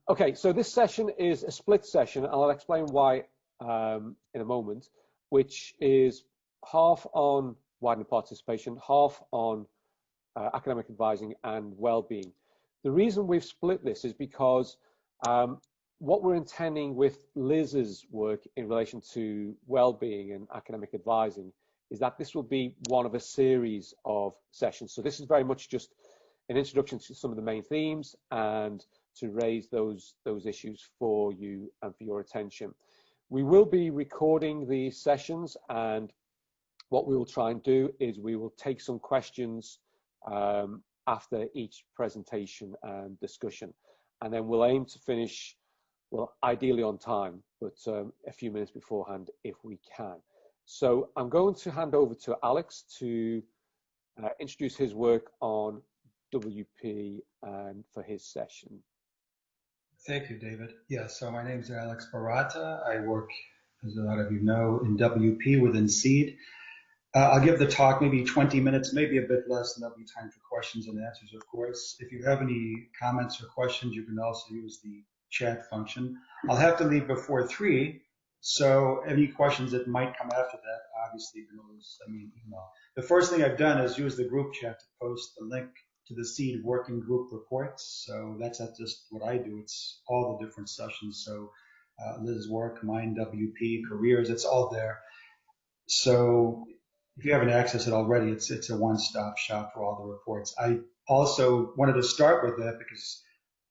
Okay, so this session is a split session, and I'll explain why in a moment, which is half on widening participation, half on academic advising and well-being. The reason we've split this is because what we're intending with Liz's work in relation to well-being and academic advising is that this will be one of a series of sessions. So this is very much just an introduction to some of the main themes and to raise those issues for you and for your attention. We will be recording these sessions, and what we will try and do is we will take some questions after each presentation and discussion, and then we'll aim to finish, well, ideally on time, but a few minutes beforehand if we can. So I'm going to hand over to Alex to introduce his work on WP and for his session. Thank you, David. Yeah, so my name is Alex Baratta. I work, as a lot of you know, in WP within SEED. I'll give the talk maybe 20 minutes, maybe a bit less, and there'll be time for questions and answers, of course. If you have any comments or questions, you can also use the chat function. I'll have to leave before 3, so any questions that might come after that, obviously, send me an email. The first thing I've done is use the group chat to post the link to the SEED working group reports. So that's not just what I do, it's all the different sessions. So Liz's work, mine, WP, careers, it's all there. So if you haven't accessed it already, it's a one-stop shop for all the reports. I also wanted to start with that because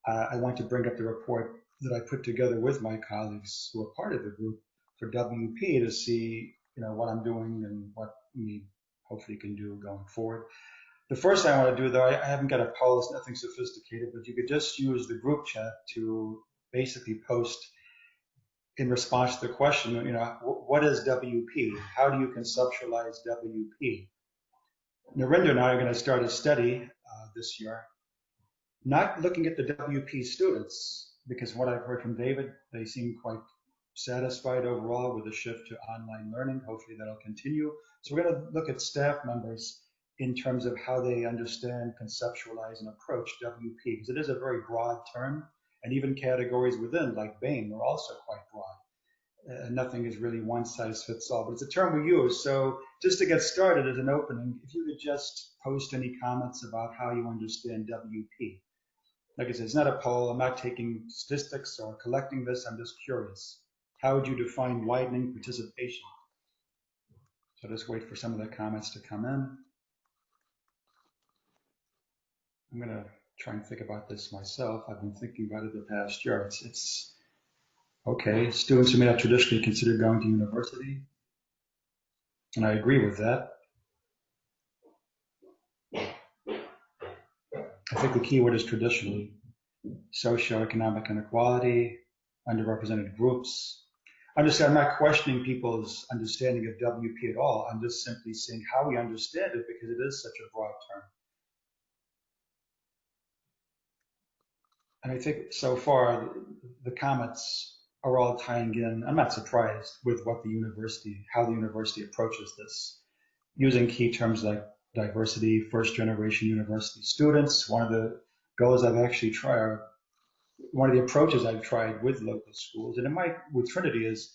I want to bring up the report that I put together with my colleagues who are part of the group for WP to see, what I'm doing and what we hopefully can do going forward. The first thing I want to do, though, I haven't got a poll, nothing sophisticated, but you could just use the group chat to basically post in response to the question, what is WP? How do you conceptualize WP? Narinder and I are going to start a study this year, not looking at the WP students, because what I've heard from David, they seem quite satisfied overall with the shift to online learning. Hopefully that'll continue. So we're going to look at staff members in terms of how they understand, conceptualize, and approach WP, because it is a very broad term, and even categories within, like BAME, are also quite broad. Nothing is really one size fits all, but it's a term we use. So just to get started as an opening, if you could just post any comments about how you understand WP. Like I said, it's not a poll. I'm not taking statistics or collecting this. I'm just curious. How would you define widening participation? So just wait for some of the comments to come in. I'm going to try and think about this myself. I've been thinking about it the past year. It's okay. Students who may not traditionally consider going to university, and I agree with that. I think the key word is traditionally. Socioeconomic inequality, underrepresented groups. I'm not questioning people's understanding of WP at all. I'm just simply saying how we understand it because it is such a broad term. And I think so far the comments are all tying in. I'm not surprised with what how the university approaches this, using key terms like diversity, first-generation university students. One of the goals I've actually tried, one of the approaches I've tried with local schools, and with Trinity, is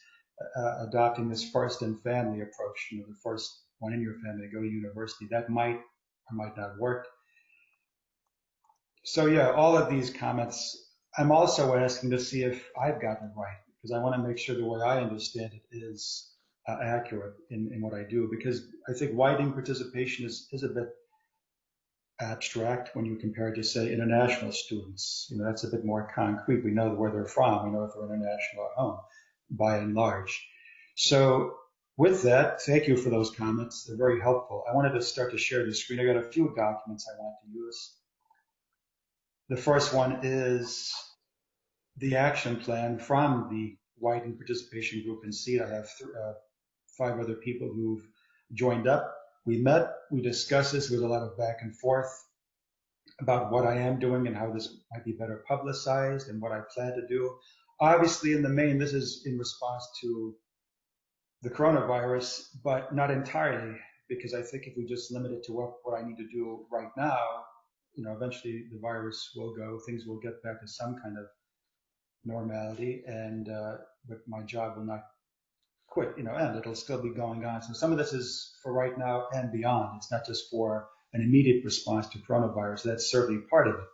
adopting this first in family approach. The first one in your family to go to university. That might or might not work. So yeah, all of these comments, I'm also asking to see if I've gotten it right, because I want to make sure the way I understand it is accurate in what I do, because I think widening participation is a bit abstract when you compare it to, say, international students. That's a bit more concrete. We know where they're from. We know if they're international at home, by and large. So with that, thank you for those comments. They're very helpful. I wanted to start to share the screen. I got a few documents I want to use. The first one is the action plan from the widening participation group in SEED. I have 5 other people who've joined up. We met, we discussed this with a lot of back and forth about what I am doing and how this might be better publicized and what I plan to do. Obviously, in the main, this is in response to the coronavirus, but not entirely, because I think if we just limit it to what I need to do right now, eventually the virus will go, things will get back to some kind of normality, and but my job will not quit, end. It'll still be going on. So some of this is for right now and beyond. It's not just for an immediate response to coronavirus. That's certainly part of it.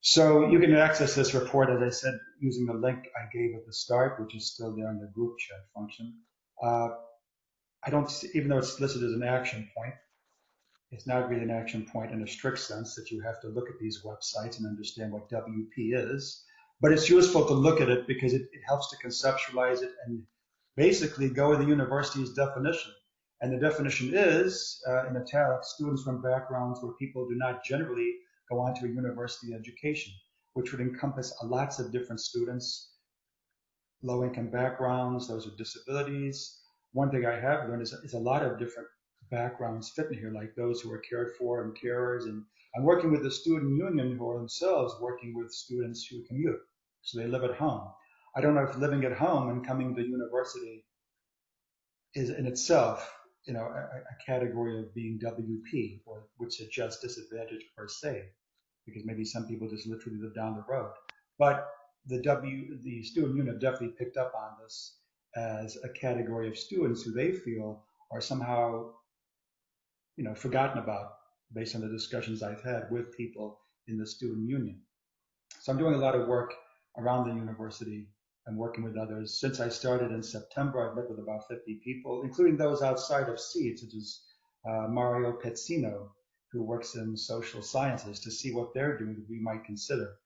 So you can access this report, as I said, using the link I gave at the start, which is still there in the group chat function. I don't see, even though it's listed as an action point, it's not really an action point in a strict sense that you have to look at these websites and understand what WP is. But it's useful to look at it because it helps to conceptualize it and basically go with the university's definition. And the definition is, in italics, students from backgrounds where people do not generally go on to a university education, which would encompass lots of different students, low-income backgrounds, those with disabilities. One thing I have learned is a lot of different backgrounds fit in here, like those who are cared for and carers. And I'm working with the student union who are themselves working with students who commute, so they live at home. I don't know if living at home and coming to university is in itself, a category of being WP, or would suggest disadvantage per se, because maybe some people just literally live down the road. But the student union definitely picked up on this as a category of students who they feel are somehow, forgotten about based on the discussions I've had with people in the student union. So I'm doing a lot of work around the university and working with others. Since I started in September, I've met with about 50 people, including those outside of SEED, such as Mario Pezzino, who works in social sciences, to see what they're doing that we might consider.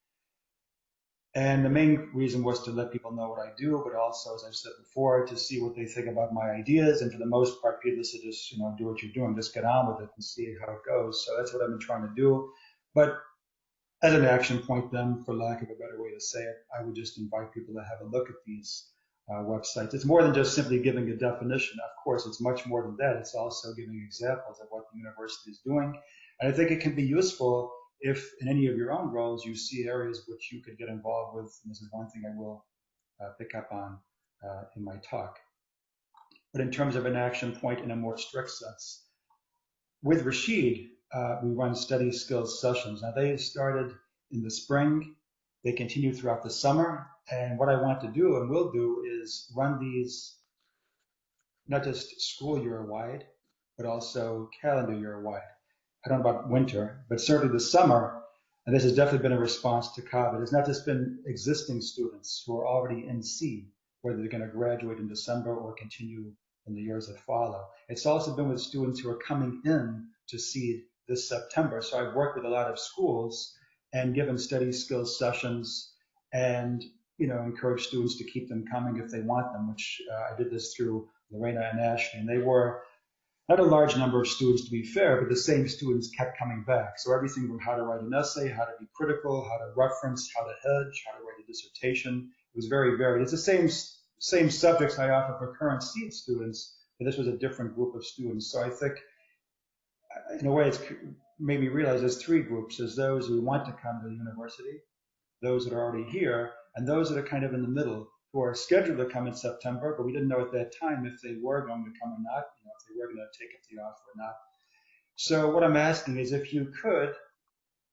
And the main reason was to let people know what I do, but also, as I've said before, to see what they think about my ideas. And for the most part, people said, just, do what you're doing, just get on with it and see how it goes. So that's what I've been trying to do. But as an action point, then, for lack of a better way to say it, I would just invite people to have a look at these websites. It's more than just simply giving a definition. Of course, it's much more than that. It's also giving examples of what the university is doing. And I think it can be useful if in any of your own roles you see areas which you could get involved with. And this is one thing I will pick up on in my talk. But in terms of an action point in a more strict sense, with Rashid, we run study skills sessions. Now, they started in the spring. They continue throughout the summer. And what I want to do and will do is run these not just school year wide, but also calendar year wide. I don't know about winter, but certainly the summer, and this has definitely been a response to COVID. It's not just been existing students who are already in SEED, whether they're going to graduate in December or continue in the years that follow. It's also been with students who are coming in to SEED this September. So I've worked with a lot of schools and given study skills sessions and, encourage students to keep them coming if they want them, which I did this through Lorena and Ashley. And they were not a large number of students, to be fair, but the same students kept coming back. So everything from how to write an essay, how to be critical, how to reference, how to hedge, how to write a dissertation. It was very varied. It's the same subjects I offer for current SEED students, but this was a different group of students. So I think, in a way, it's made me realize there's three groups. There's those who want to come to the university, those that are already here, and those that are kind of in the middle, who are scheduled to come in September, but we didn't know at that time if they were going to come or not, if they were going to take up the offer or not. So what I'm asking is, if you could,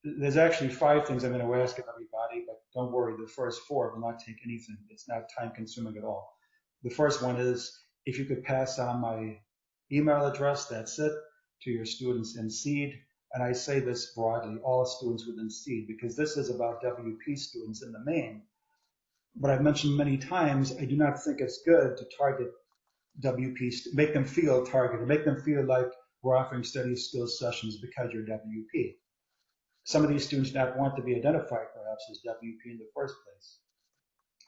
there's actually 5 things I'm going to ask of everybody, but don't worry, the first 4 will not take anything. It's not time consuming at all. The first one is, if you could pass on my email address, that's it, to your students in SEED. And I say this broadly, all students within SEED, because this is about WP students in the main. But I've mentioned many times, I do not think it's good to target WP, make them feel targeted, make them feel like we're offering study skills sessions because you're WP. Some of these students do not want to be identified perhaps as WP in the first place.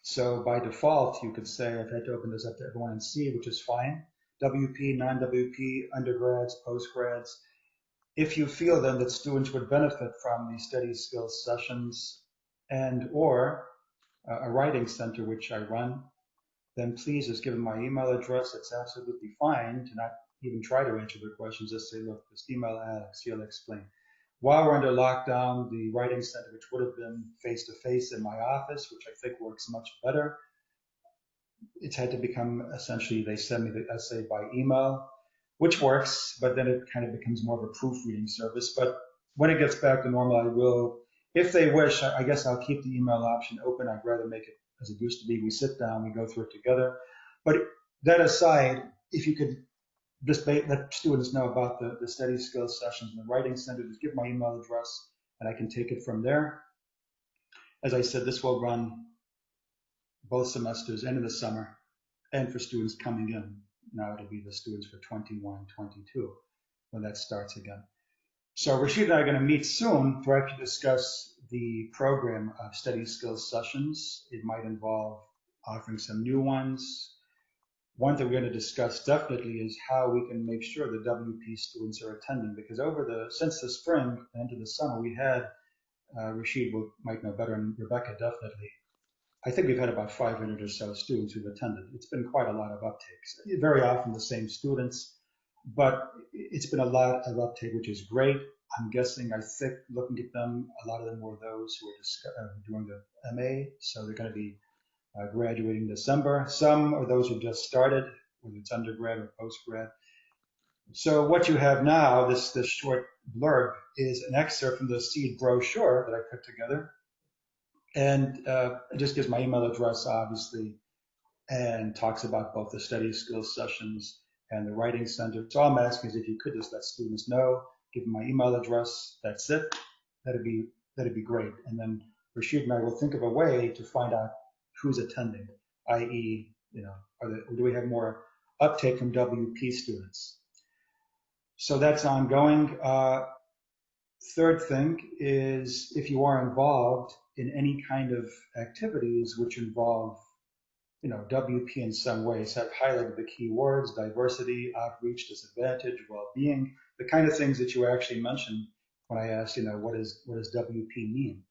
So by default, you could say, I've had to open this up to everyone in SEED, which is fine. WP, non-WP, undergrads, postgrads. If you feel then that students would benefit from these study skills sessions and or a writing center which I run, then please just give them my email address. It's absolutely fine to not even try to answer their questions. Just say, look, just email Alex, he'll explain. While we're under lockdown, the writing center, which would have been face-to-face in my office, which I think works much better, it's had to become essentially, they send me the essay by email, which works, but then it kind of becomes more of a proofreading service. But when it gets back to normal, I will If they wish, I guess I'll keep the email option open. I'd rather make it as it used to be. We sit down, we go through it together. But that aside, if you could just let students know about the study skills sessions and the writing center, just give my email address and I can take it from there. As I said, this will run both semesters, end of the summer, and for students coming in. Now it'll be the students for 21, 22 when that starts again. So Rashid and I are going to meet soon to actually discuss the program of study skills sessions. It might involve offering some new ones. One thing we're going to discuss definitely is how we can make sure the WP students are attending, because since the spring and into the summer, we had, Rashid might know better, and Rebecca definitely, I think we've had about 500 or so students who've attended. It's been quite a lot of uptakes. Very often the same students, but it's been a lot of uptake, which is great. I'm guessing, I think, looking at them, a lot of them were those who were doing the MA, so they're going to be graduating December. Some are those who just started, whether it's undergrad or postgrad. So what you have now, this short blurb, is an excerpt from the SEED brochure that I put together. And it just gives my email address, obviously, and talks about both the study skills sessions and the writing center. So all I'm asking is if you could just let students know, give them my email address, that's it. That'd be great. And then Rashid and I will think of a way to find out who's attending, i.e., do we have more uptake from WP students? So that's ongoing. Third thing is, if you are involved in any kind of activities which involve, WP in some ways, have highlighted the key words: diversity, outreach, disadvantage, well-being, the kind of things that you actually mentioned when I asked, what does WP mean?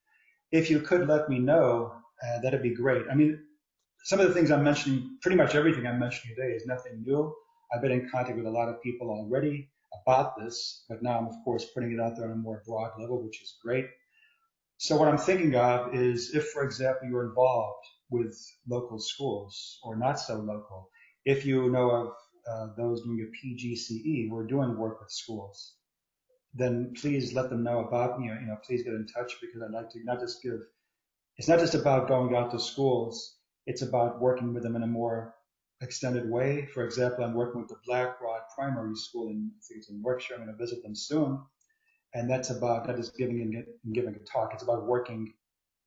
If you could let me know, that'd be great. I mean, some of the things I'm mentioning, pretty much everything I'm mentioning today is nothing new. I've been in contact with a lot of people already about this, but now I'm, of course, putting it out there on a more broad level, which is great. So what I'm thinking of is if, for example, you're involved with local schools or not so local, if you know of those doing a PGCE who are doing work with schools, then please let them know about me. Please get in touch, because I'd like to not just give, it's not just about going out to schools, it's about working with them in a more extended way. For example, I'm working with the Black Rod Primary School I think it's in Yorkshire. I'm going to visit them soon. And that's about not just giving a talk, it's about working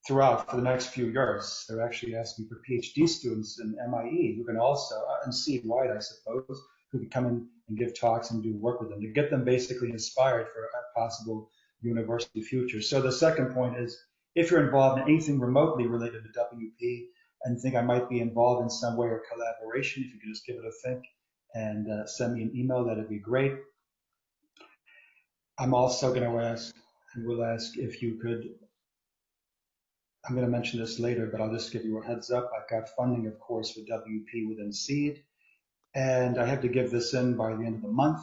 throughout for the next few years. They're actually asking for PhD students in MIE who can also, and seed-wide, I suppose, who can come in and give talks and do work with them to get them basically inspired for a possible university future. So the second point is, if you're involved in anything remotely related to WP and think I might be involved in some way or collaboration, if you could just give it a think and send me an email, that'd be great. I'm also going to ask, and will ask if you could, I'm going to mention this later, but I'll just give you a heads up. I've got funding, of course, for WP within SEED, and I have to give this in by the end of the month.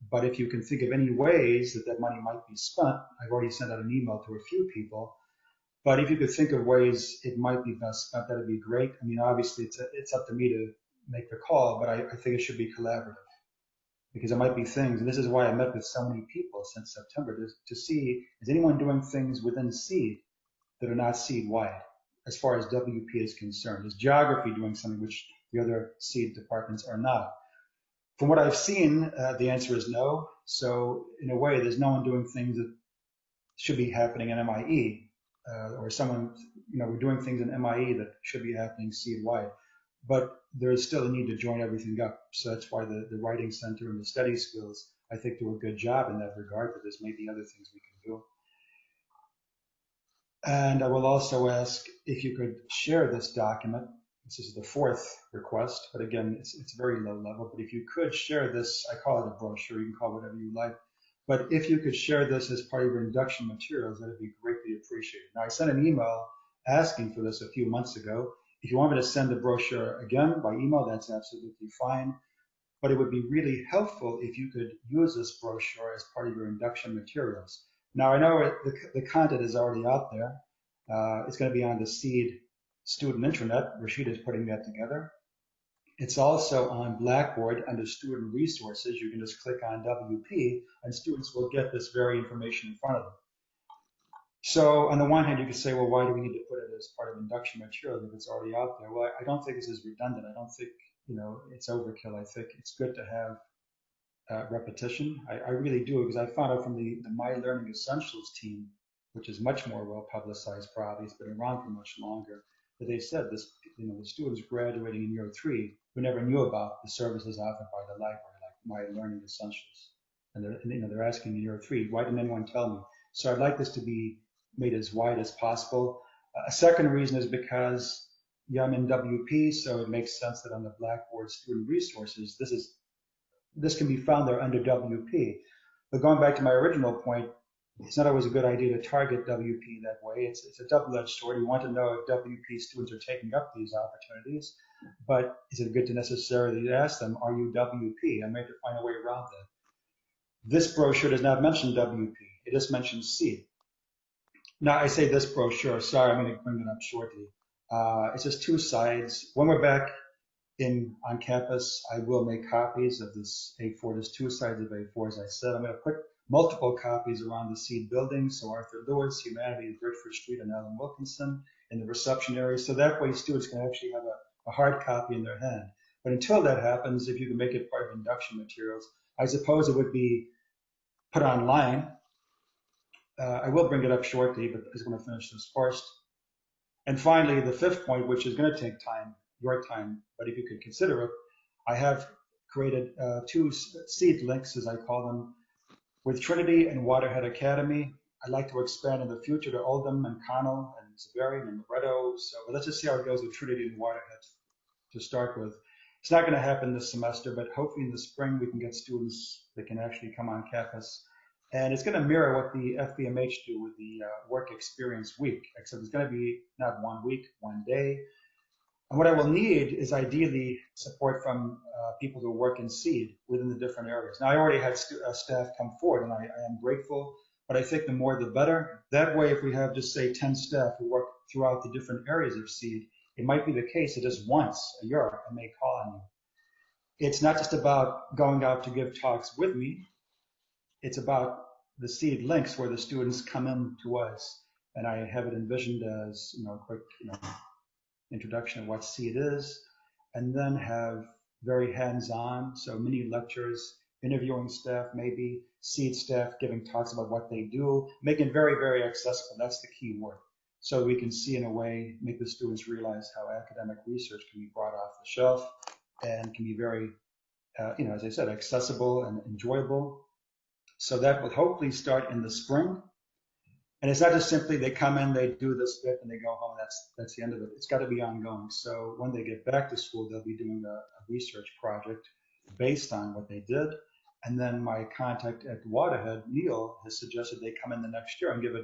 But if you can think of any ways that money might be spent, I've already sent out an email to a few people, but if you could think of ways it might be best spent, that'd be great. I mean, obviously, it's up to me to make the call, but I think it should be collaborative, because there might be things, and this is why I met with so many people since September, to see, is anyone doing things within SEED that are not SEED-wide, as far as WP is concerned? Is geography doing something which the other SEED departments are not? From what I've seen, the answer is no. So in a way, there's no one doing things that should be happening in MIE, or someone, we're doing things in MIE that should be happening SEED-wide. But there is still a need to join everything up. So that's why the Writing Center and the study skills, I think, do a good job in that regard, but there's maybe other things we can do. And I will also ask if you could share this document. This is the fourth request, but again, it's very low level. But if you could share this, I call it a brochure, you can call it whatever you like. But if you could share this as part of your induction materials, that would be greatly appreciated. Now, I sent an email asking for this a few months ago. If you want me to send the brochure again by email, that's absolutely fine. But it would be really helpful if you could use this brochure as part of your induction materials. Now, I know the content is already out there. It's going to be on the SEED student intranet. Rashid is putting that together. It's also on Blackboard under student resources. You can just click on WP and students will get this very information in front of them. So on the one hand, you could say, well, why do we need to put it as part of induction material if it's already out there? Well, I don't think this is redundant. I don't think, it's overkill. I think it's good to have repetition. I really do, because I found out from the My Learning Essentials team, which is much more well publicized probably, it's been around for much longer, that they said this, the students graduating in year 3 who never knew about the services offered by the library, like My Learning Essentials. And they're asking in year 3, why didn't anyone tell me? So I'd like this to be made as wide as possible. A second reason is because I'm in WP, so it makes sense that on the Blackboard student resources, this can be found there under WP. But going back to my original point, it's not always a good idea to target WP that way. It's a double-edged sword. You want to know if WP students are taking up these opportunities, but is it good to necessarily ask them, are you WP? I may have to find a way around that. This brochure does not mention WP. It just mentions SEED. Now, I say this brochure, sorry, I'm going to bring it up shortly. It's just 2 sides. When we're back on campus, I will make copies of this A4. There's 2 sides of A4, as I said. I'm going to put multiple copies around the SEED building, so Arthur Lewis, Humanities, Bridgeford Street, and Allen Wilkinson in the reception area, so that way students can actually have a hard copy in their hand. But until that happens, if you can make it part of induction materials, I suppose it would be put online. I will bring it up shortly, but I'm going to finish this first. And finally, the 5th point, which is going to take time, your time, but if you could consider it, I have created 2 SEED links, as I call them, with Trinity and Waterhead Academy. I'd like to expand in the future to Oldham and Connell and Zavarian and Loretto. So let's just see how it goes with Trinity and Waterhead to start with. It's not going to happen this semester, but hopefully in the spring we can get students that can actually come on campus. And it's going to mirror what the FBMH do with the work experience week, except it's going to be not 1 week, 1 day. And what I will need is ideally support from people who work in SEED within the different areas. Now, I already had staff come forward, and I am grateful, but I think the more the better. That way, if we have just say 10 staff who work throughout the different areas of SEED, it might be the case that just once a year I may call on you. It's not just about going out to give talks with me. It's about the SEED links where the students come in to us, and I have it envisioned as a quick introduction of what SEED is, and then have very hands-on, so mini lectures, interviewing staff, maybe SEED staff giving talks about what they do, making it very, very accessible. That's the key word. So we can see in a way, make the students realize how academic research can be brought off the shelf and can be very, as I said, accessible and enjoyable. So that will hopefully start in the spring. And it's not just simply they come in, they do this bit, and they go home. That's the end of it. It's got to be ongoing. So when they get back to school, they'll be doing a research project based on what they did. And then my contact at Waterhead, Neil, has suggested they come in the next year and give a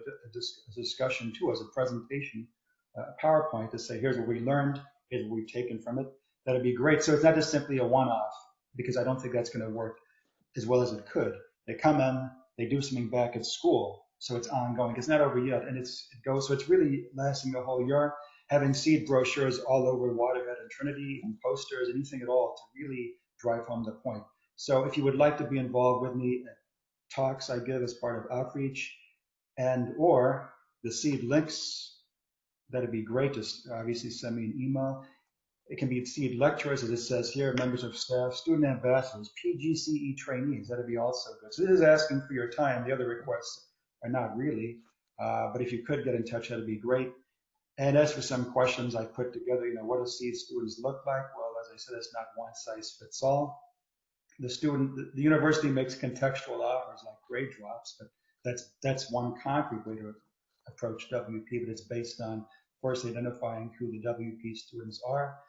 discussion too, as a presentation, a PowerPoint to say, here's what we learned, here's what we've taken from it. That'd be great. So it's not just simply a one-off, because I don't think that's going to work as well as it could. They come in, they do something back at school, so it's ongoing. It's not over yet, and it goes. So it's really lasting the whole year. Having SEED brochures all over Waterhead and Trinity, and posters, anything at all to really drive home the point. So if you would like to be involved with me at talks I give as part of outreach, and or the SEED links, that'd be great. Just obviously send me an email. It can be SEED lecturers, as it says here, members of staff, student ambassadors, PGCE trainees. That'd be also good. So this is asking for your time. The other requests are not really, but if you could get in touch, that'd be great. And as for some questions I put together, what do SEED students look like? Well, as I said, it's not one size fits all. The university makes contextual offers like grade drops, but that's one concrete way to approach WP, but it's based on first identifying who the WP students are.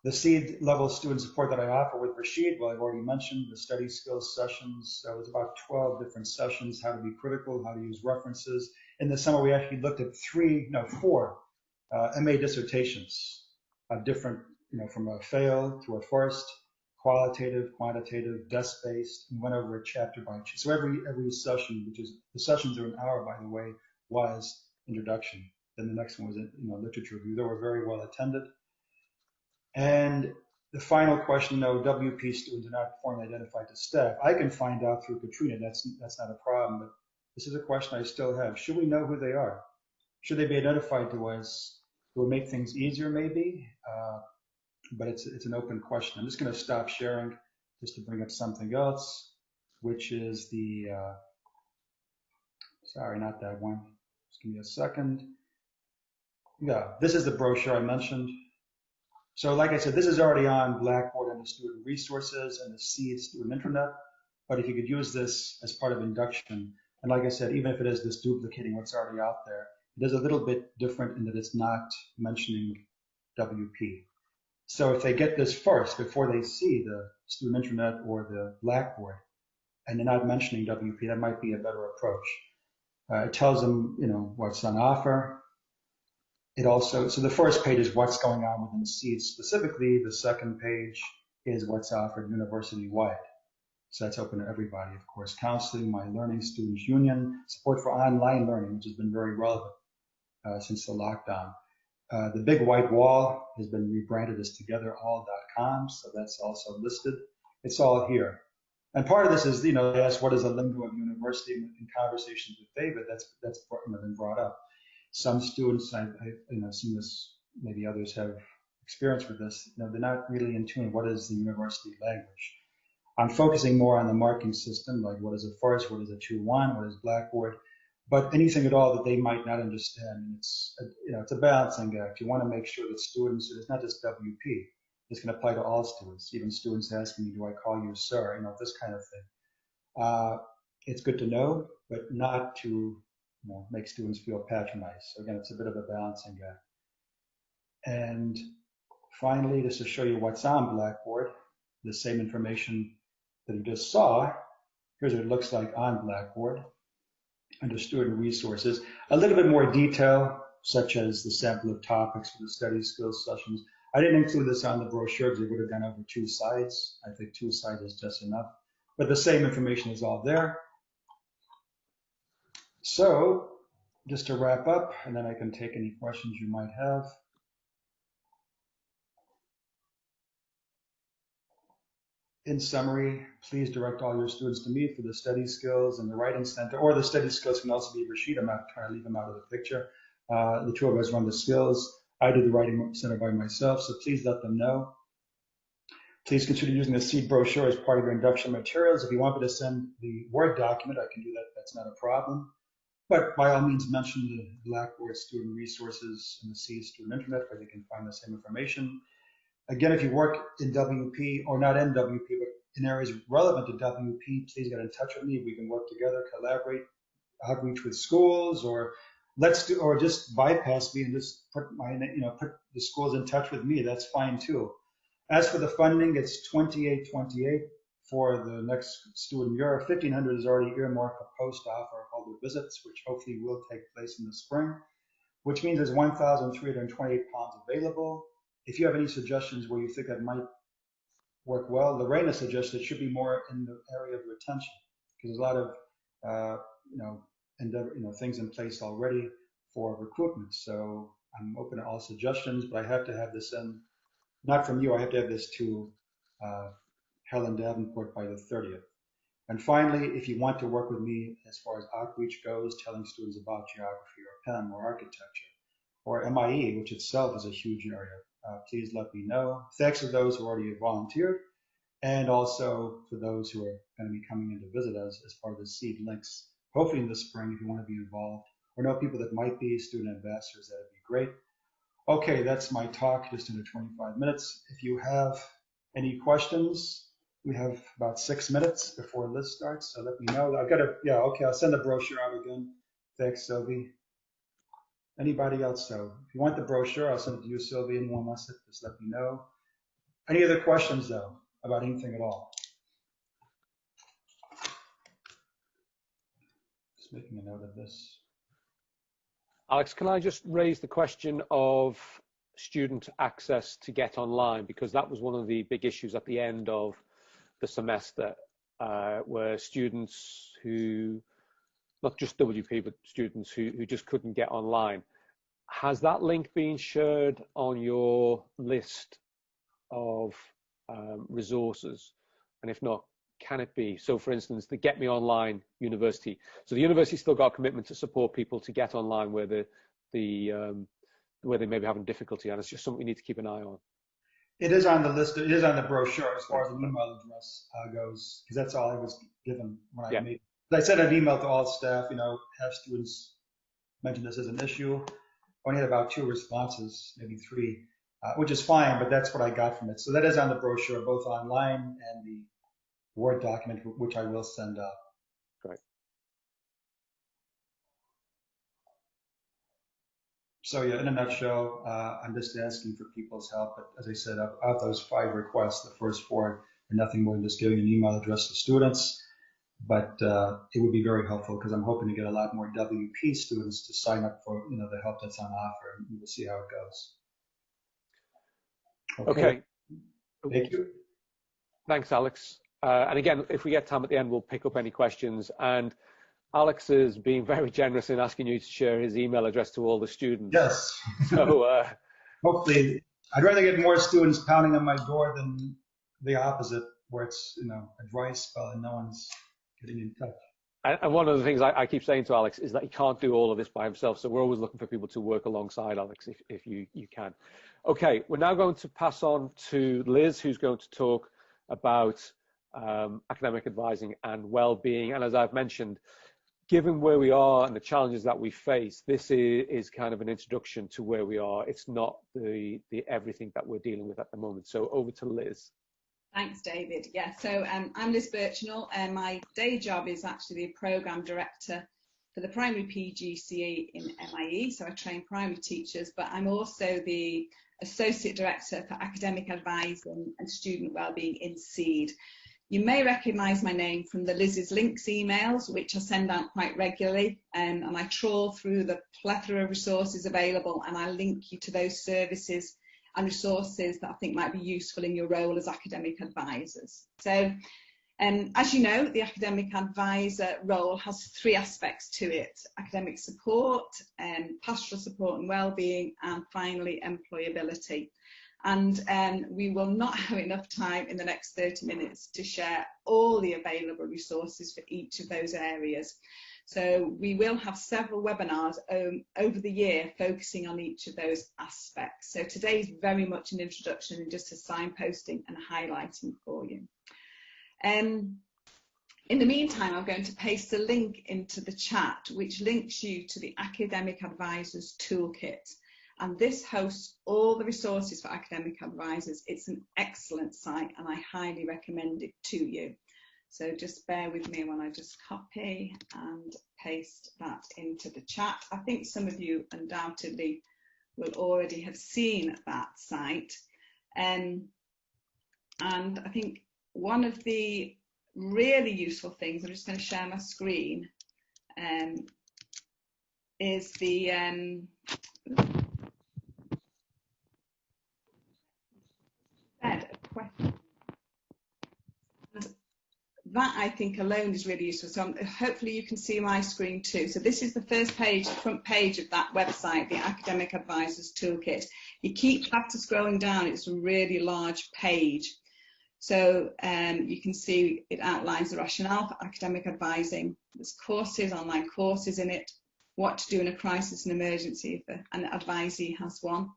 The SEED level student support that I offer with Rashid, well, I've already mentioned the study skills sessions. So it's about 12 different sessions, how to be critical, how to use references. In the summer, we actually looked at 4 MA dissertations of different, from a fail to a first, qualitative, quantitative, desk-based, and went over it chapter by chapter. So every session, the sessions are an hour, by the way, was introduction. Then the next one was literature review. They were very well attended. And the final question, WP students are not formally identified to staff. I can find out through Katrina, that's not a problem, but the this is a question I still have. Should we know who they are? Should they be identified to us? It would make things easier, maybe, but it's an open question. I'm just going to stop sharing just to bring up something else, which is the, sorry, not that one. Just give me a second. Yeah, this is the brochure I mentioned. So like I said, this is already on Blackboard and the student resources and the SEED student intranet. But if you could use this as part of induction, and like I said, even if it is just duplicating what's already out there, it is a little bit different in that it's not mentioning WP. So if they get this first before they see the student intranet or the Blackboard, and they're not mentioning WP, that might be a better approach. It tells them, what's on offer. It also, so the first page is what's going on within SEED specifically. The second page is what's offered university-wide. So that's open to everybody, of course. Counseling, My Learning, Students Union, support for online learning, which has been very relevant since the lockdown. The big white wall has been rebranded as togetherall.com, so that's also listed. It's all here. And part of this is, they ask what is a lingo of university in conversations with David. That's been brought up. Some students, I've seen this, maybe others have experience with this, they're not really in tune. What is the university language? I'm focusing more on the marking system, like what is a first, what is a 2-1, what is Blackboard, but anything at all that they might not understand. It's a balancing act. You want to make sure that students, it's not just WP, it's going to apply to all students, even students asking me, do I call you sir, this kind of thing. It's good to know, but not to make students feel patronized. So again, it's a bit of a balancing act. And finally, just to show you what's on Blackboard, the same information that you just saw, here's what it looks like on Blackboard under student resources. A little bit more detail, such as the sample of topics for the study skills sessions. I didn't include this on the brochure because it would have gone over 2 sides. I think 2 sides is just enough. But the same information is all there. So just to wrap up, and then I can take any questions you might have. In summary, please direct all your students to me for the study skills and the writing center, or the study skills can also be Rashid. I'm not trying to leave them out of the picture. The 2 of us run the skills. I do the writing center by myself, so please let them know. Please consider using the SEED brochure as part of your induction materials. If you want me to send the Word document, I can do that. That's not a problem. But by all means, mention the Blackboard student resources and the SEED student intranet where they can find the same information. Again, if you work in WP, or not in WP, but in areas relevant to WP, please get in touch with me. We can work together, collaborate, outreach with schools, or just bypass me and just put put the schools in touch with me. That's fine too. As for the funding, it's $28.28 for the next student year. $1,500 is already earmarked for post-offer holder visits, which hopefully will take place in the spring, which means there's 1,328 pounds available. If you have any suggestions where you think that might work well, Lorena suggests it should be more in the area of retention, because there's a lot of things in place already for recruitment. So I'm open to all suggestions, but I have to have this in, not from you, I have to have this to Helen Davenport by the 30th. And finally, if you want to work with me as far as outreach goes, telling students about geography or PEM or architecture or MIE, which itself is a huge area, please let me know. Thanks to those who already volunteered, and also for those who are going to be coming in to visit us as part of the SEED links, hopefully in the spring if you want to be involved, or know people that might be student ambassadors, that would be great. Okay, that's my talk, just under 25 minutes. If you have any questions, we have about 6 minutes before Liz starts, so let me know. I'll send the brochure out again. Thanks, Sylvie. Anybody else? So if you want the brochure, I'll send it to you, Sylvie. Anyone wants it, just let me know. Any other questions, though, about anything at all? Just making a note of this. Alex, can I just raise the question of student access to get online? Because that was one of the big issues at the end of the semester, where students who, not just WP, but students who just couldn't get online. Has that link been shared on your list of resources? And if not, can it be? So for instance, the Get Me Online University. So the university's still got a commitment to support people to get online where where they may be having difficulty, and it's just something we need to keep an eye on. It is on the list. It is on the brochure as far as an email address goes, because that's all I was given when I made. I sent an email to all staff. Have students mention this as an issue. Only had about 2 responses, maybe 3, which is fine, but that's what I got from it. So that is on the brochure, both online and the Word document, which I will send out. Great. So yeah, in a nutshell, I'm just asking for people's help. But as I said, of those 5 requests, the first 4 are nothing more than just giving an email address to students. But it would be very helpful because I'm hoping to get a lot more WP students to sign up for the help that's on offer, and we'll see how it goes. Okay. Thank you. Thanks, Alex. And again, if we get time at the end, we'll pick up any questions. And Alex is being very generous in asking you to share his email address to all the students. Yes. So hopefully, I'd rather get more students pounding on my door than the opposite, where it's a dry spell and no one's getting in touch. And one of the things I keep saying to Alex is that he can't do all of this by himself. So we're always looking for people to work alongside Alex if you can. Okay, we're now going to pass on to Liz, who's going to talk about academic advising and well-being. And as I've mentioned, given where we are and the challenges that we face, this is kind of an introduction to where we are. It's not the everything that we're dealing with at the moment. So over to Liz. Thanks, David. Yeah, so I'm Liz Birchinall, and my day job is actually the Programme Director for the Primary PGCE in MIE, so I train primary teachers, but I'm also the Associate Director for Academic Advising and Student Wellbeing in SEED. You may recognise my name from the Liz's Links emails, which I send out quite regularly, and I trawl through the plethora of resources available, and I link you to those services and resources that I think might be useful in your role as academic advisors. So, as you know, the academic advisor role has 3 aspects to it: academic support, pastoral support and wellbeing, and finally employability. And we will not have enough time in the next 30 minutes to share all the available resources for each of those areas. So we will have several webinars over the year focusing on each of those aspects. So today is very much an introduction and just a signposting and highlighting for you. In the meantime, I'm going to paste a link into the chat, which links you to the Academic Advisors Toolkit. And this hosts all the resources for academic advisors. It's an excellent site and I highly recommend it to you. So just bear with me when I just copy and paste that into the chat. I think some of you undoubtedly will already have seen that site. And I think one of the really useful things, I'm just going to share my screen, is the question. That I think alone is really useful. So hopefully you can see my screen too. So this is the first page, the front page of that website, the Academic Advisors Toolkit. You have to scrolling down, it's a really large page. So you can see it outlines the rationale for academic advising. There's courses, online courses in it, what to do in a crisis and emergency if an advisee has one.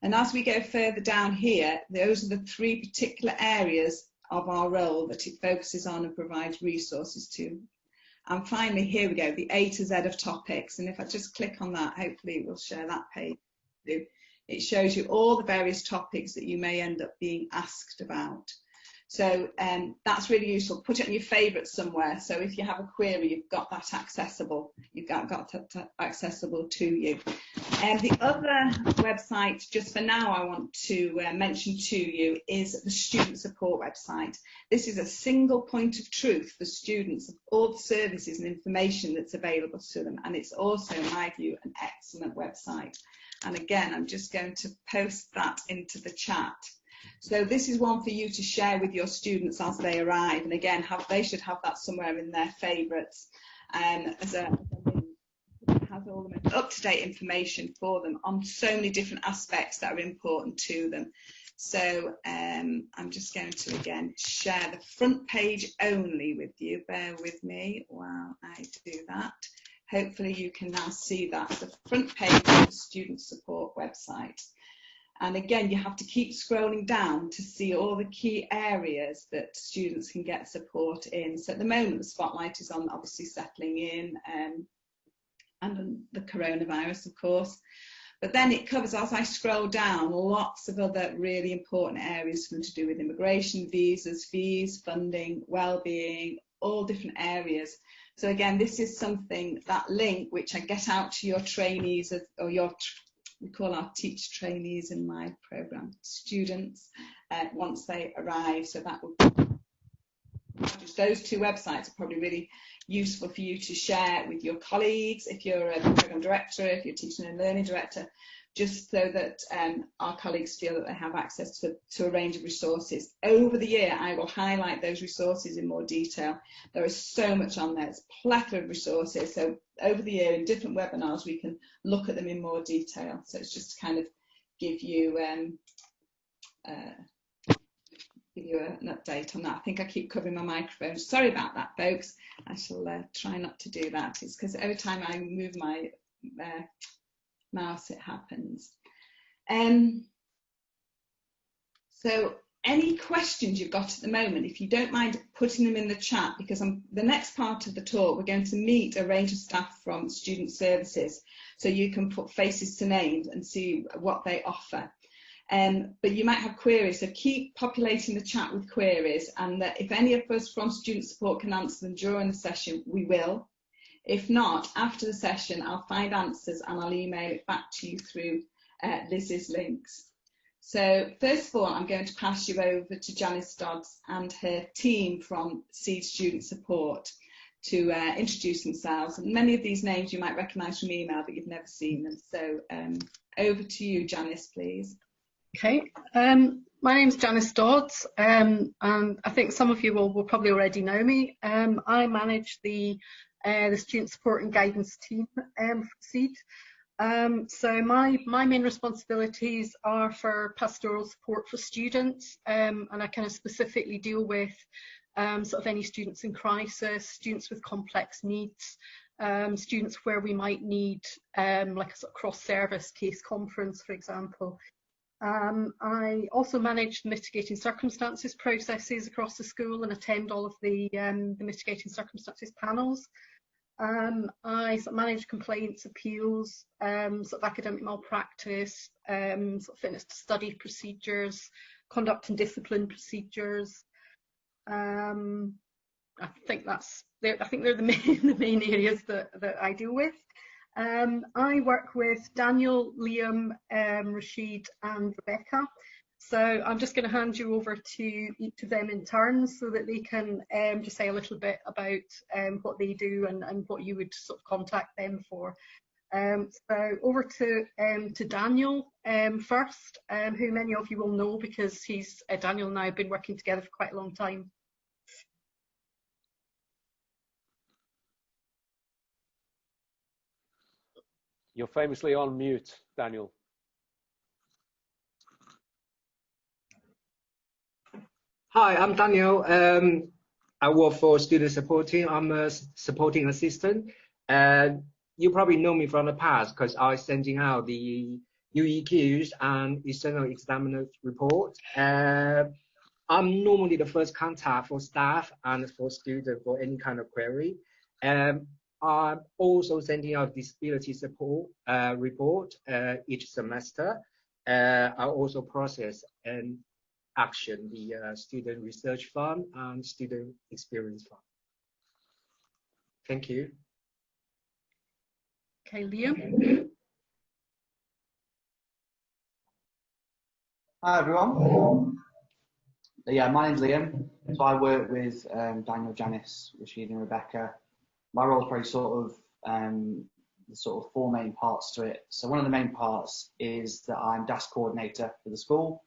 And as we go further down here, those are the 3 particular areas of our role that it focuses on and provides resources to. And finally, here we go, the A to Z of topics. And if I just click on that, hopefully it will share that page. It shows you all the various topics that you may end up being asked about. So that's really useful. Put it on your favourites somewhere. So if you have a query, you've got that accessible. You've got that accessible to you. And the other website, just for now, I want to mention to you is the student support website. This is a single point of truth for students of all the services and information that's available to them. And it's also, in my view, an excellent website. And again, I'm just going to post that into the chat. So this is one for you to share with your students as they arrive. And again, they should have that somewhere in their favourites. As a it has all the most up-to-date information for them on so many different aspects that are important to them. So I'm just going to again share the front page only with you. Bear with me while I do that. Hopefully you can now see that, the front page of the student support website. And again, you have to keep scrolling down to see all the key areas that students can get support in. So at the moment, the spotlight is on obviously settling in and on the coronavirus, of course. But then it covers, as I scroll down, lots of other really important areas from to do with immigration, visas, fees, funding, wellbeing, all different areas. So again, this is something, that link, which I get out to your trainees, or we call our teacher trainees in my programme students, once they arrive. So that would, those two websites are probably really useful for you to share with your colleagues if you're a programme director, if you're teaching and learning director, just so that our colleagues feel that they have access to a range of resources. Over the year, I will highlight those resources in more detail. There is so much on there. It's a plethora of resources. So over the year, in different webinars, we can look at them in more detail. So it's just to kind of give you an update on that. I think I keep covering my microphone. Sorry about that, folks. I shall try not to do that. It's because every time I move my mouse, it happens. So any questions you've got at the moment, if you don't mind putting them in the chat, because the next part of the talk, we're going to meet a range of staff from student services, so you can put faces to names and see what they offer. But you might have queries, so keep populating the chat with queries, and that if any of us from student support can answer them during the session, we will. If not, after the session, I'll find answers and I'll email it back to you through Liz's links. So first of all, I'm going to pass you over to Janice Dodds and her team from Seed Student Support to introduce themselves. And many of these names you might recognise from email, but you've never seen them. So over to you, Janice, please. Okay, my name's Janice Dodds, and I think some of you will probably already know me. I manage the student support and guidance team for SEED. So my main responsibilities are for pastoral support for students, and I kind of specifically deal with sort of any students in crisis, students with complex needs, students where we might need like a sort of cross-service case conference, for example. I also manage the mitigating circumstances processes across the school and attend all of the mitigating circumstances panels. I sort of manage complaints, appeals, sort of academic malpractice, sort of fitness to study procedures, conduct and discipline procedures. I think they're the main areas that I deal with. I work with Daniel, Liam, Rashid and Rebecca. So I'm just going to hand you over to each of them in turn so that they can just say a little bit about what they do and what you would sort of contact them for. So over to Daniel first, who many of you will know because Daniel and I have been working together for quite a long time. You're famously on mute, Daniel. Hi, I'm Daniel. I work for student support team. I'm a supporting assistant. You probably know me from the past because I was sending out the UEQs and external examiner report. I'm normally the first contact for staff and for students for any kind of query. I'm also sending out disability support report each semester. I also process and action the student research fund and student experience fund. Thank you. Okay, Liam. Hi everyone. Yeah, my name's Liam. So I work with Daniel, Janice, Rashid and Rebecca. My role is probably sort of four main parts to it. So one of the main parts is that I'm DAS coordinator for the school.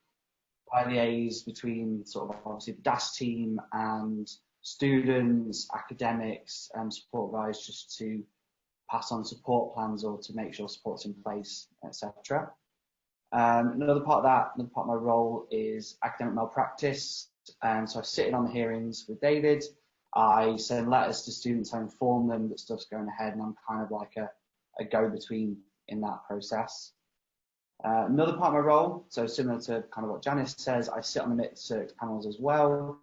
I liaise between sort of obviously the DAS team and students, academics, and support guys just to pass on support plans or to make sure support's in place, etc. Another part of my role is academic malpractice. So I sit in on the hearings with David. I send letters to students, I inform them that stuff's going ahead, and I'm kind of like a go-between in that process. Another part of my role, so similar to kind of what Janice says, I sit on the mixed search panels as well.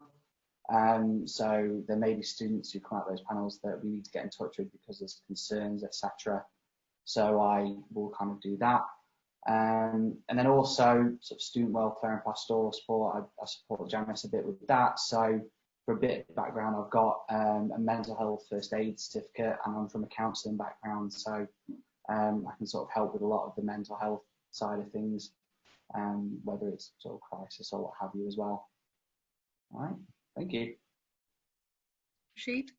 So there may be students who come out of those panels that we need to get in touch with because there's concerns, etc. So I will kind of do that. And then also sort of student welfare and pastoral support. I support Janice a bit with that. So for a bit of background, I've got a mental health first aid certificate, and I'm from a counselling background. So I can sort of help with a lot of the mental health side of things, whether it's sort of crisis or what have you as well. All right, thank you. Rashid?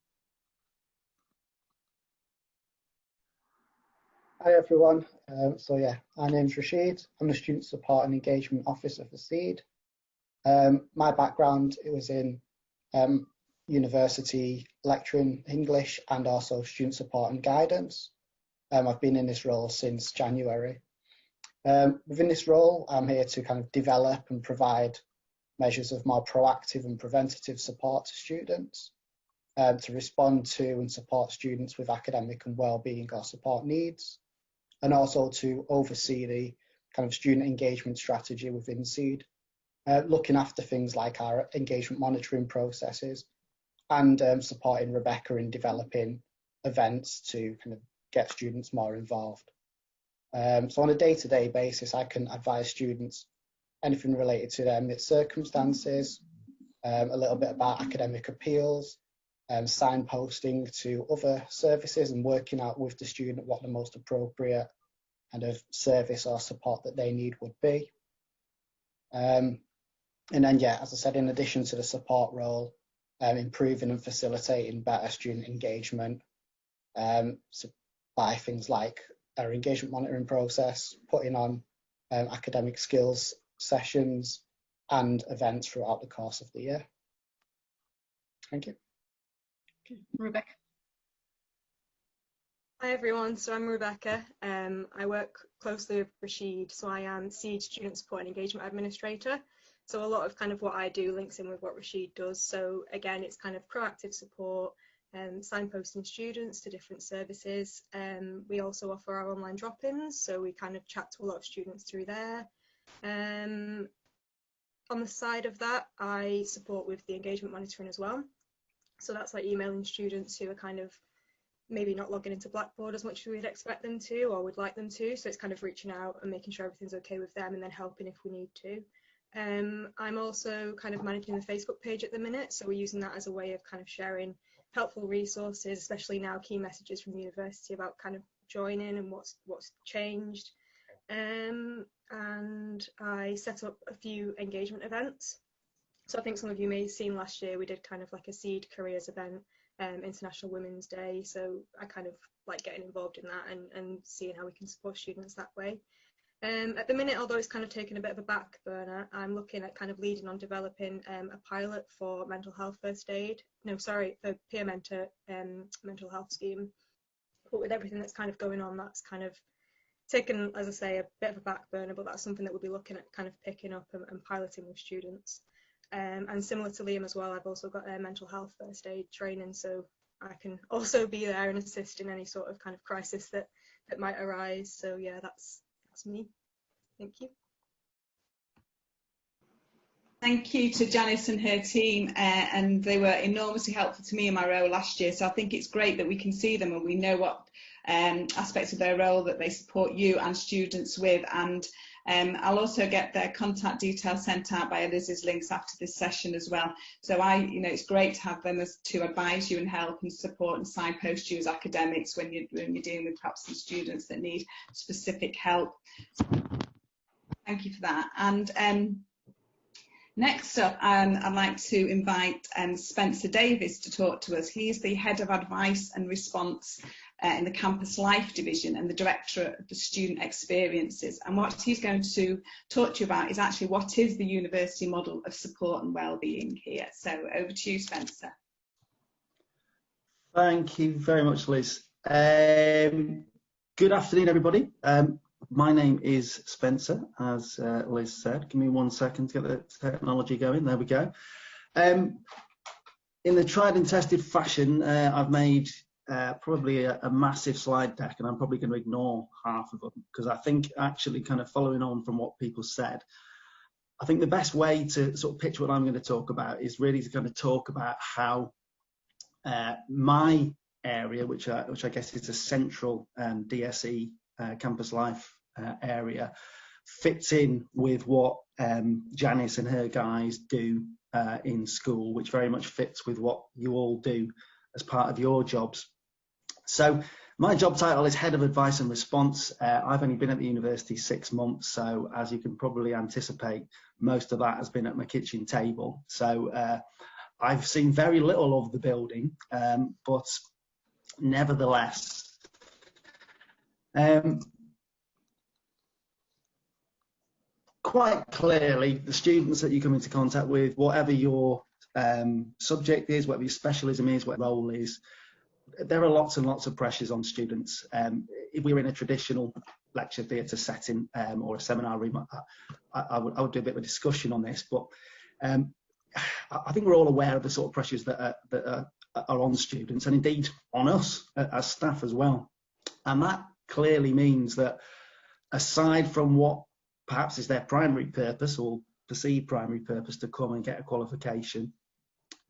Hi everyone. So yeah, my name's Rashid. I'm the Student Support and Engagement Officer for SEED. My background, it was in university lecturing English and also student support and guidance. I've been in this role since January. Within this role, I'm here to kind of develop and provide measures of more proactive and preventative support to students, to respond to and support students with academic and wellbeing or support needs, and also to oversee the kind of student engagement strategy within SEED, looking after things like our engagement monitoring processes and supporting Rebecca in developing events to kind of get students more involved. So on a day-to-day basis, I can advise students anything related to their circumstances, a little bit about academic appeals, signposting to other services and working out with the student what the most appropriate kind of service or support that they need would be. And then, yeah, as I said, in addition to the support role, improving and facilitating better student engagement, so by things like our engagement monitoring process, putting on academic skills sessions and events throughout the course of the year. Thank you. Okay. Rebecca? Hi everyone, so I'm Rebecca. I work closely with Rashid, so I am SEED Student Support and Engagement Administrator. So a lot of kind of what I do links in with what Rashid does. So again, it's kind of proactive support, signposting students to different services. We also offer our online drop-ins, so we kind of chat to a lot of students through there. On the side of that, I support with the engagement monitoring as well. So that's like emailing students who are kind of maybe not logging into Blackboard as much as we'd expect them to or would like them to. So it's kind of reaching out and making sure everything's okay with them and then helping if we need to. I'm also kind of managing the Facebook page at the minute. So we're using that as a way of kind of sharing helpful resources, especially now key messages from the university about kind of joining and what's changed. And I set up a few engagement events. So I think some of you may have seen last year we did kind of like a SEED careers event, International Women's Day. So I kind of like getting involved in that and seeing how we can support students that way. At the minute, although it's kind of taken a bit of a back burner, I'm looking at kind of leading on developing a pilot for mental health first aid. No, sorry, for peer mentor mental health scheme. But with everything that's kind of going on, that's kind of taken, as I say, a bit of a back burner, but that's something that we'll be looking at kind of picking up and piloting with students. And similar to Liam as well, I've also got a mental health first aid training, so I can also be there and assist in any sort of kind of crisis that might arise. So yeah, that's me. Thank you. Thank you to Janice and her team, and they were enormously helpful to me in my role last year. So I think it's great that we can see them and we know what aspects of their role that they support you and students with. And I'll also get their contact details sent out by Liz's links after this session as well. So it's great to have them as to advise you and help and support and signpost you as academics when you're dealing with perhaps some students that need specific help. Thank you for that. And next up, I'd like to invite Spencer Davis to talk to us. He's the Head of Advice and Response in the Campus Life Division and the Director of the Student Experiences. And what he's going to talk to you about is actually what is the university model of support and wellbeing here. So over to you, Spencer. Thank you very much, Liz. Good afternoon, everybody. my name is Spencer, as Liz said. Give me 1 second to get the technology going. There we go. In the tried and tested fashion, I've made probably a massive slide deck, and I'm probably going to ignore half of them, because I think actually kind of following on from what people said, I think the best way to sort of pitch what I'm going to talk about is really to kind of talk about how my area, which I guess is a central DSE campus life area, fits in with what Janice and her guys do in school, which very much fits with what you all do as part of your jobs. So my job title is Head of Advice and Response. I've only been at the university 6 months, so as you can probably anticipate, most of that has been at my kitchen table. So I've seen very little of the building, but nevertheless, quite clearly, the students that you come into contact with, whatever your subject is, whatever your specialism is, what your role is, there are lots and lots of pressures on students. If we were in a traditional lecture theatre setting or a seminar room, I would do a bit of a discussion on this, but I think we're all aware of the sort of pressures that are on students, and indeed on us as staff as well. And that clearly means that aside from what perhaps is their primary purpose or perceived primary purpose to come and get a qualification,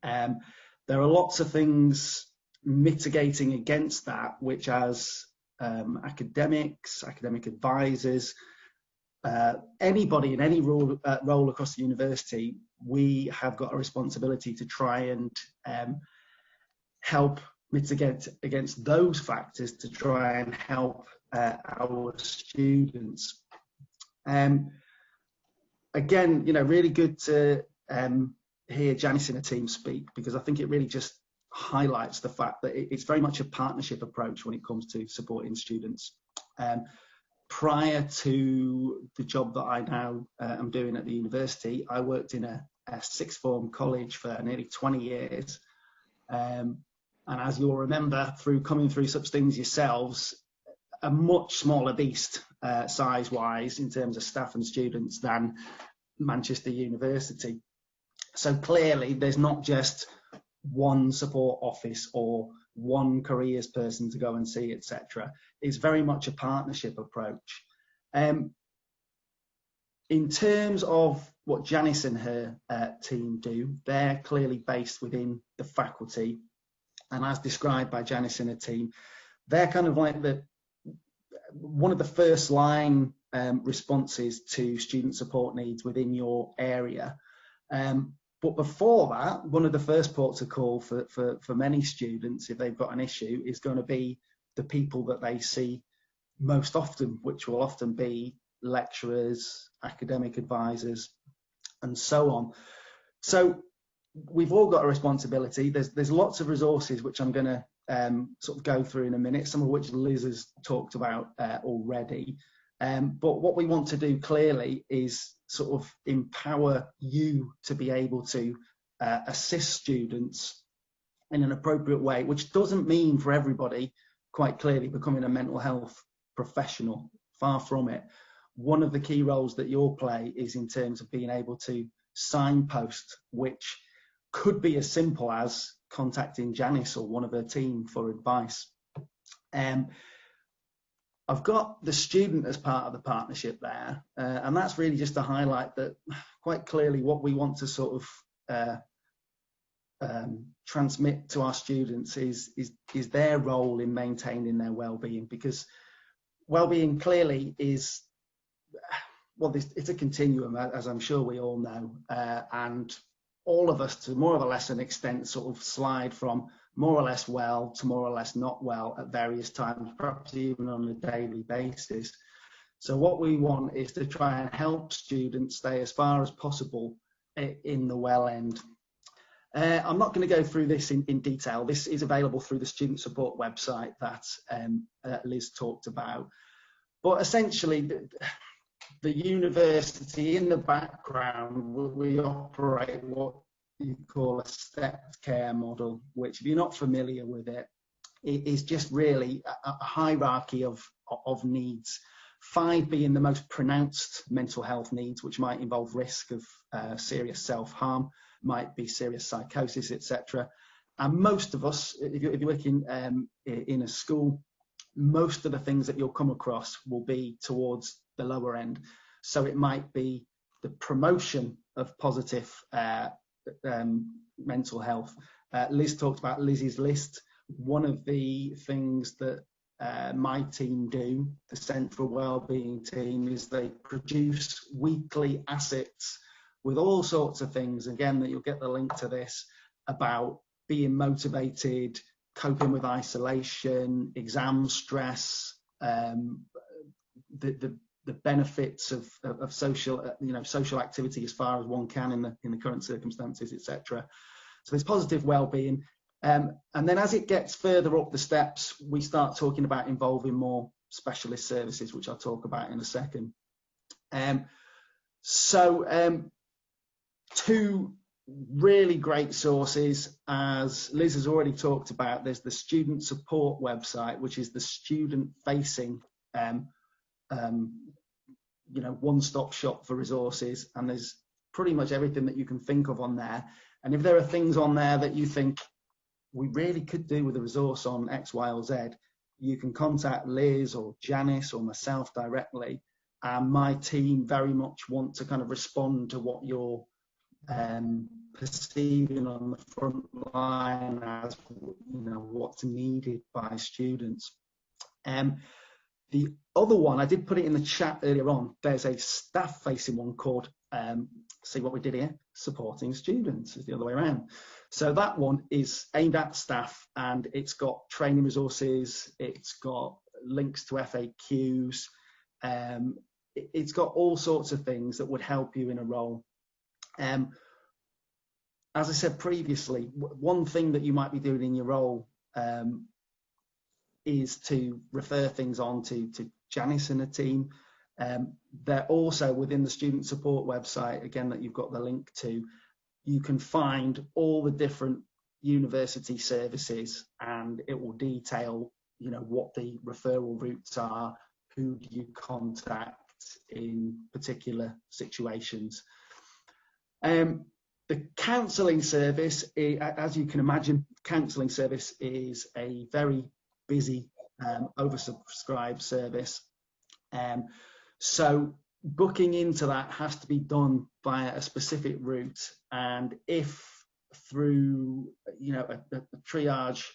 there are lots of things mitigating against that, which as academics, academic advisors, anybody in any role across the university, we have got a responsibility to try and help mitigate against those factors, to try and help our students. Again, you know, really good to hear Janice and her team speak, because I think it really just highlights the fact that it's very much a partnership approach when it comes to supporting students. Prior to the job that I now am doing at the university, I worked in a sixth form college for nearly 20 years. And as you'll remember, through coming through such things yourselves, a much smaller beast size-wise in terms of staff and students than Manchester University. So clearly there's not just one support office or one careers person to go and see, etc. It's very much a partnership approach. In terms of what Janice and her team do, they're clearly based within the faculty, and as described by Janice and her team, they're kind of like one of the first line responses to student support needs within your area. But before that, one of the first ports of call for many students, if they've got an issue, is going to be the people that they see most often, which will often be lecturers, academic advisors, and so on. So we've all got a responsibility. There's lots of resources which I'm going to sort of go through in a minute, some of which Liz has talked about already. But what we want to do clearly is sort of empower you to be able to assist students in an appropriate way, which doesn't mean for everybody, quite clearly, becoming a mental health professional. Far from it. One of the key roles that you'll play is in terms of being able to signpost, which could be as simple as contacting Janice or one of her team for advice. I've got the student as part of the partnership there, and that's really just to highlight that quite clearly what we want to sort of transmit to our students is their role in maintaining their well-being, because well-being clearly is, well, it's a continuum, as I'm sure we all know, and all of us, to more or less an extent, sort of slide from more or less well to more or less not well at various times, perhaps even on a daily basis. So what we want is to try and help students stay as far as possible in the well end. I'm not going to go through this in detail. This is available through the student support website that Liz talked about. But essentially, the university, in the background, we operate what you call a stepped care model, which, if you're not familiar with it, it is just really a hierarchy of needs. 5 being the most pronounced mental health needs, which might involve risk of serious self-harm, might be serious psychosis, etc. And most of us, if you're working in a school, most of the things that you'll come across will be towards the lower end. So it might be the promotion of positive mental health. Liz talked about Liz's list. One of the things that my team do, the Central Wellbeing team, is they produce weekly assets with all sorts of things, again, that you'll get the link to this, about being motivated, coping with isolation, exam stress, the benefits of social, social activity as far as one can in the current circumstances, etc. So there's positive well-being, and then as it gets further up the steps, we start talking about involving more specialist services, which I'll talk about in a second. Two really great sources, as Liz has already talked about. There's the student support website, which is the student-facing one-stop shop for resources, and there's pretty much everything that you can think of on there. And if there are things on there that you think we really could do with a resource on X, Y, or Z, you can contact Liz or Janice or myself directly, and my team very much want to kind of respond to what you're perceiving on the front line as what's needed by students. The other one, I did put it in the chat earlier on, there's a staff-facing one called, see what we did here, supporting students, is the other way around. So that one is aimed at staff, and it's got training resources, it's got links to FAQs, it's got all sorts of things that would help you in a role. As I said previously, one thing that you might be doing in your role is to refer things on to Janice and the team. They're also within the student support website, again, that you've got the link to. You can find all the different university services, and it will detail, what the referral routes are, who do you contact in particular situations. The counselling service, as you can imagine, counselling service is a very busy, oversubscribed service. So booking into that has to be done via a specific route, and if through a triage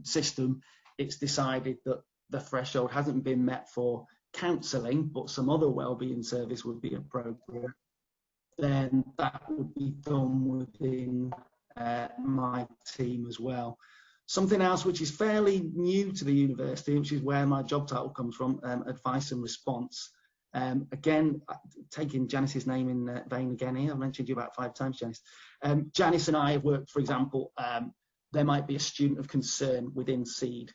system it's decided that the threshold hasn't been met for counselling, but some other wellbeing service would be appropriate, then that would be done within my team as well. Something else which is fairly new to the university, which is where my job title comes from, advice and response. Again, taking Janice's name in vain again here, I've mentioned you about 5 times, Janice. Janice and I have worked, for example, there might be a student of concern within SEED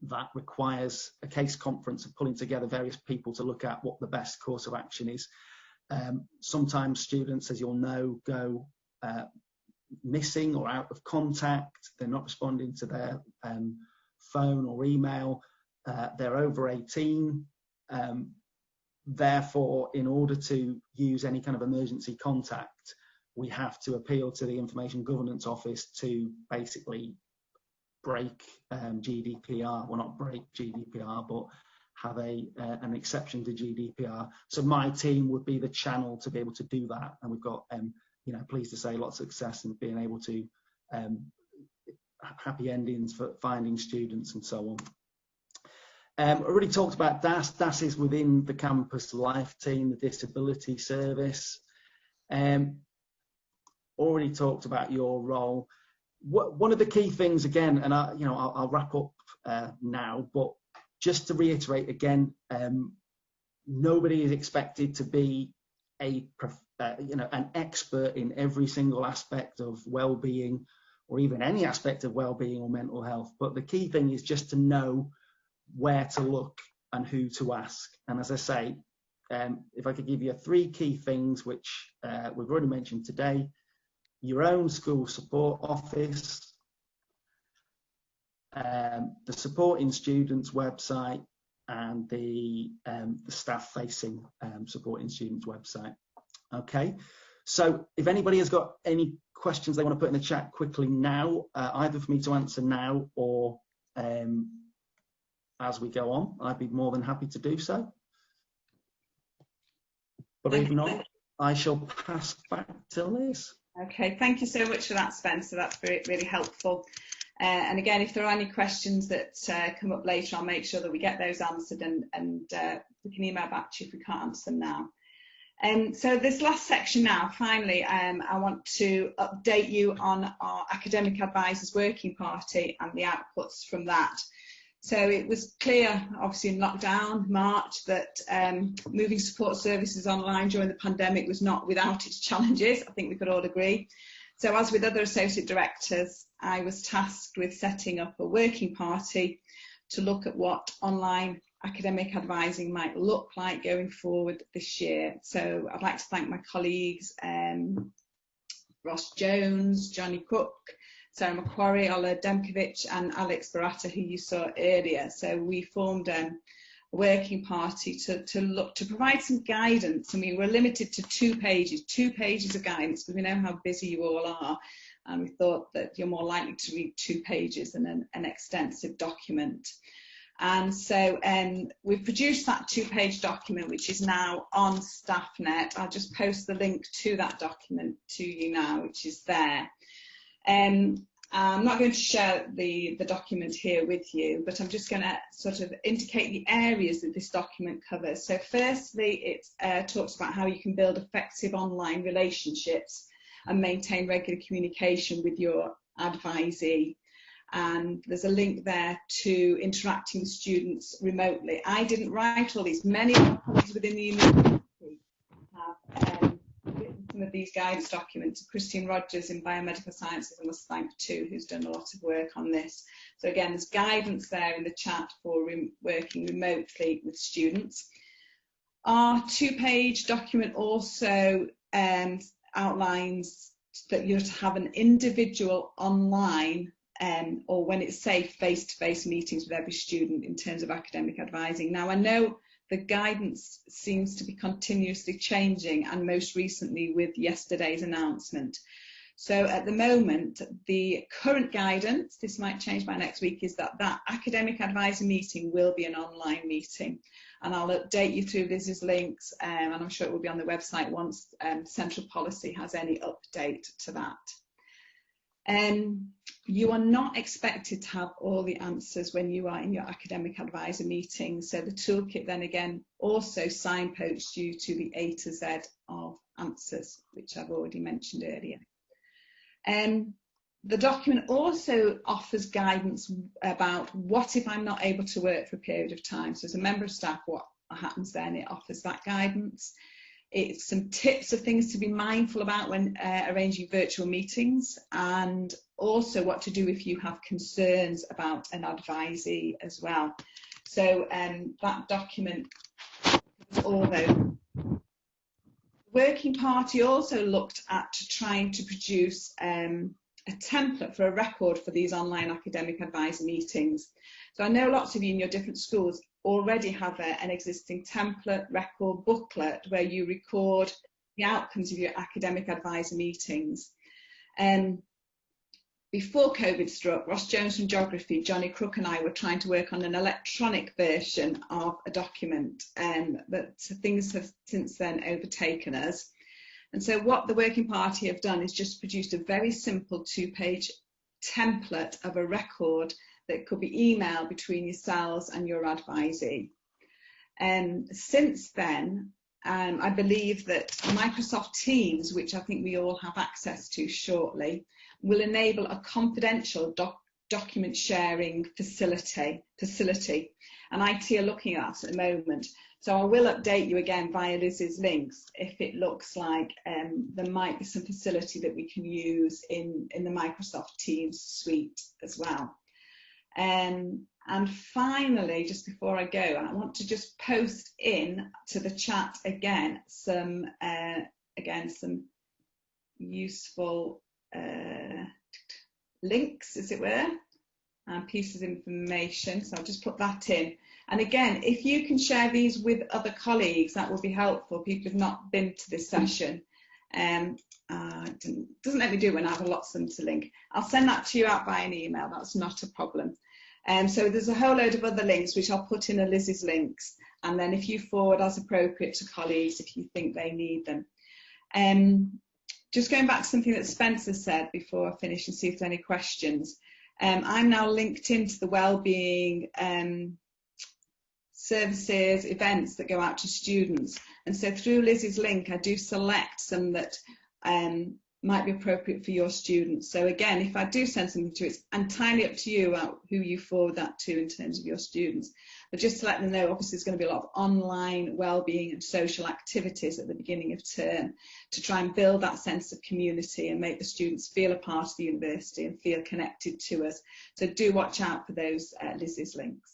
that requires a case conference of pulling together various people to look at what the best course of action is. Sometimes students, as you'll know, go missing or out of contact. They're not responding to their phone or email. They're over 18. Therefore, in order to use any kind of emergency contact, we have to appeal to the Information Governance Office to basically break GDPR. Well, not break GDPR, but have an exception to GDPR. So my team would be the channel to be able to do that, and we've got, pleased to say, lots of success in being able to happy endings for finding students and so on. I already talked about DAS. DAS is within the campus life team, the disability service. Already talked about your role. One of the key things, again, and I'll wrap up now, but just to reiterate again, nobody is expected to be an expert in every single aspect of well-being, or even any aspect of well-being or mental health. But the key thing is just to know where to look and who to ask. And as I say, if I could give you 3 key things, which we've already mentioned today: your own school support office, the Supporting Students website, and the staff-facing supporting students website. Okay, so if anybody has got any questions they want to put in the chat quickly now, either for me to answer now or as we go on, I'd be more than happy to do so. But if not, I shall pass back to Liz. Okay, thank you so much for that, Spencer. That's really helpful. And again, if there are any questions that come up later, I'll make sure that we get those answered, and we can email back to you if we can't answer them now. So this last section now, finally, I want to update you on our Academic Advisors Working Party and the outputs from that. So it was clear, obviously in lockdown, March, that moving support services online during the pandemic was not without its challenges. I think we could all agree. So as with other associate directors, I was tasked with setting up a working party to look at what online academic advising might look like going forward this year. So I'd like to thank my colleagues, Ross Jones, Johnny Cook, Sarah Macquarie, Ola Demkovic and Alex Baratta, who you saw earlier. So we formed a working party to look to provide some guidance, and we were limited to 2 pages of guidance, because we know how busy you all are, and we thought that you're more likely to read 2 pages than an extensive document. And so we've produced that 2-page document, which is now on StaffNet. I'll just post the link to that document to you now, which is there. I'm not going to share the document here with you, but I'm just going to sort of indicate the areas that this document covers. So firstly, it talks about how you can build effective online relationships and maintain regular communication with your advisee. And there's a link there to interacting with students remotely. I didn't write all these. Many colleagues within the university have written some of these guidance documents. Christine Rogers in Biomedical Sciences, I must thank too, who's done a lot of work on this. So again, there's guidance there in the chat for working remotely with students. Our 2-page document also outlines that you're to have an individual online or when it's safe, face-to-face meetings with every student in terms of academic advising. Now, I know the guidance seems to be continuously changing, and most recently with yesterday's announcement. So at the moment, the current guidance, this might change by next week, is that academic advisor meeting will be an online meeting. And I'll update you through Liz's links, and I'm sure it will be on the website once Central Policy has any update to that. You are not expected to have all the answers when you are in your academic advisor meeting. So the toolkit then again also signposts you to the A to Z of answers, which I've already mentioned earlier. The document also offers guidance about what if I'm not able to work for a period of time. So as a member of staff, what happens then? It offers that guidance. It's some tips of things to be mindful about when arranging virtual meetings, and also what to do if you have concerns about an advisee as well. So that document is all those. The working party also looked at trying to produce a template for a record for these online academic advisor meetings. So I know lots of you in your different schools already have an existing template, record, booklet where you record the outcomes of your academic advisor meetings. Before COVID struck, Ross Jones from Geography, Johnny Crook and I were trying to work on an electronic version of a document, but things have since then overtaken us. And so what the working party have done is just produced a very simple 2-page template of a record that could be emailed between yourselves and your advisee. Since then, I believe that Microsoft Teams, which I think we all have access to shortly, will enable a confidential document sharing facility, and IT are looking at the moment. So I will update you again via Liz's links if it looks like there might be some facility that we can use in the Microsoft Teams suite as well. And finally, just before I go, I want to just post in to the chat again some useful links, as it were. and pieces of information. So I'll just put that in. And again, if you can share these with other colleagues, that will be helpful. People who've not been to this session. Doesn't let me do it when I have lots of them to link. I'll send that to you out by an email. That's not a problem. So there's a whole load of other links which I'll put in a Lizzie's links, and then if you forward as appropriate to colleagues if you think they need them. Just going back to something that Spencer said before I finish and see if there are any questions. I'm now linked into the Wellbeing services, events that go out to students. And so through Lizzie's link, I do select some that might be appropriate for your students. So again, if I do send something to you, it's entirely up to you about who you forward that to in terms of your students. But just to let them know, obviously there's going to be a lot of online wellbeing and social activities at the beginning of term to try and build that sense of community and make the students feel a part of the university and feel connected to us. So do watch out for those Lizzie's links.